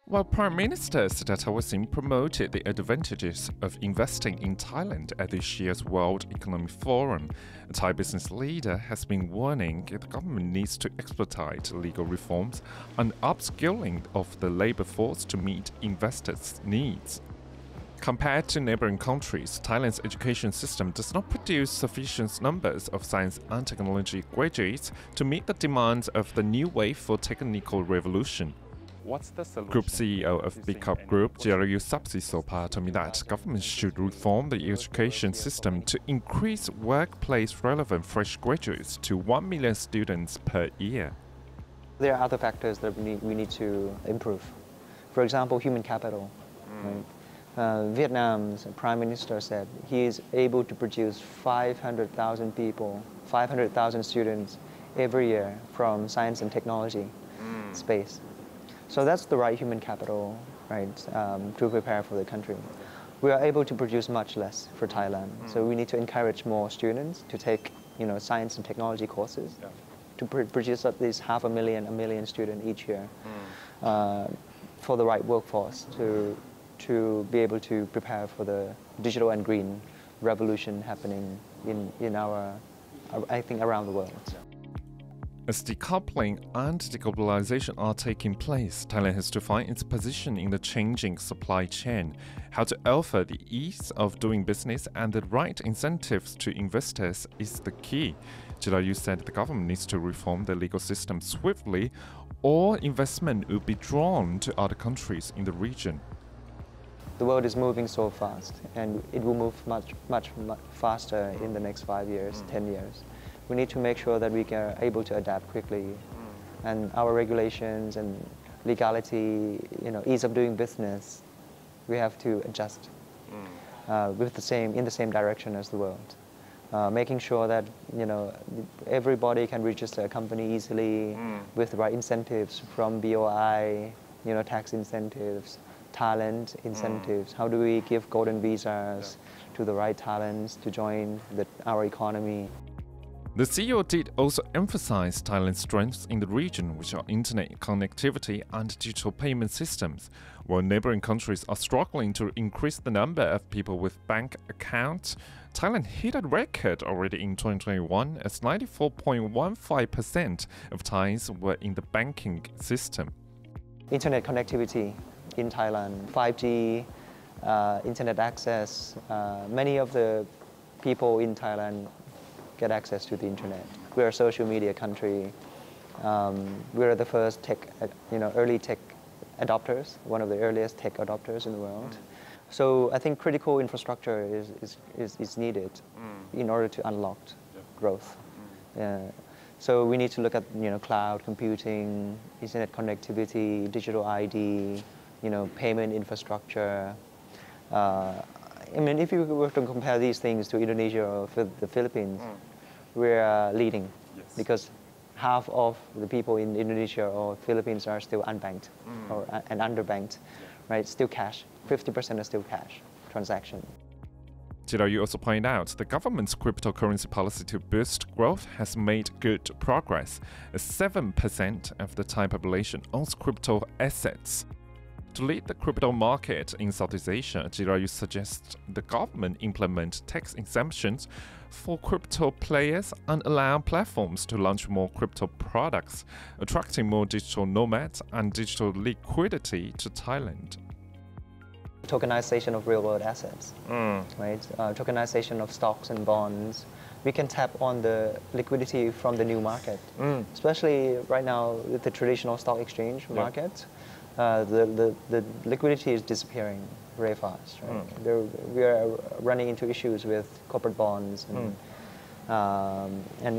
While Prime Minister Srettha Singh promoted the advantages of investing in Thailand at this year's World Economic Forum, a Thai business leader has been warning the government needs to expedite legal reforms and upskilling of the labor force to meet investors' needs. Compared to neighboring countries, Thailand's education system does not produce sufficient numbers of science and technology graduates to meet the demands of the new wave for technical revolution. What's the solution? Group CEO of Big Group, Jirayu Sapsisopa, told me that government should reform the education system to increase workplace-relevant fresh graduates to 1 million students per year. There are other factors that we need to improve. For example, human capital. Right? Vietnam's Prime Minister said he is able to produce 500,000 people, 500,000 students every year from science and technology space. So that's the right human capital, right, to prepare for the country. We are able to produce much less for Thailand, so we need to encourage more students to take, science and technology courses, to produce at least 500,000, 1 million students each year for the right workforce to be able to prepare for the digital and green revolution happening in our, I think, around the world. As decoupling and deglobalization are taking place, Thailand has to find its position in the changing supply chain. How to offer the ease of doing business and the right incentives to investors is the key. Jirayu said the government needs to reform the legal system swiftly, or investment will be drawn to other countries in the region. The world is moving so fast, and it will move much faster in the next 5 years, 10 years. We need to make sure that we are able to adapt quickly, and our regulations and legality, ease of doing business, we have to adjust in the same direction as the world. Making sure that everybody can register a company easily with the right incentives from BOI, tax incentives, talent incentives. How do we give golden visas to the right talents to join our economy? The CEO did also emphasize Thailand's strengths in the region, which are internet connectivity and digital payment systems. While neighboring countries are struggling to increase the number of people with bank accounts, Thailand hit a record already in 2021 as 94.15% of Thais were in the banking system. Internet connectivity in Thailand, 5G, internet access, many of the people in Thailand get access to the internet. We're a social media country. We're the first early tech adopters, one of the earliest tech adopters in the world. So I think critical infrastructure is needed in order to unlock growth. So we need to look at cloud computing, internet connectivity, digital ID, payment infrastructure. If you were to compare these things to Indonesia or the Philippines, we're leading because half of the people in Indonesia or Philippines are still unbanked and underbanked, right? Still cash. 50% are still cash transaction. Jirayu also pointed out the government's cryptocurrency policy to boost growth has made good progress, as 7% of the Thai population owns crypto assets. To lead the crypto market in Southeast Asia, Jirayu suggests the government implement tax exemptions for crypto players and allow platforms to launch more crypto products, attracting more digital nomads and digital liquidity to Thailand. Tokenization of real-world assets, right? Tokenization of stocks and bonds. We can tap on the liquidity from the new market, especially right now with the traditional stock exchange market. The liquidity is disappearing very fast. Right? We are running into issues with corporate bonds and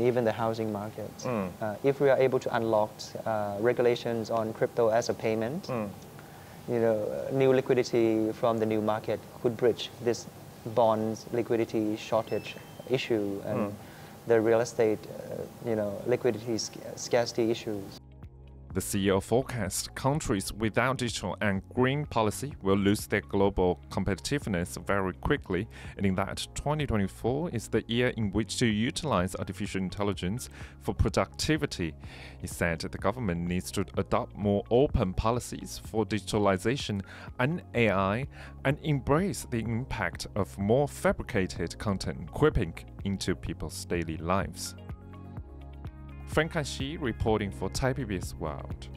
even the housing market. If we are able to unlock regulations on crypto as a payment, new liquidity from the new market could bridge this bonds liquidity shortage issue and the real estate liquidity scarcity issues. The CEO forecast countries without digital and green policy will lose their global competitiveness very quickly, adding that 2024 is the year in which to utilize artificial intelligence for productivity. He said the government needs to adopt more open policies for digitalization and AI and embrace the impact of more fabricated content creeping into people's daily lives. Frank Xi reporting for Thai PBS World.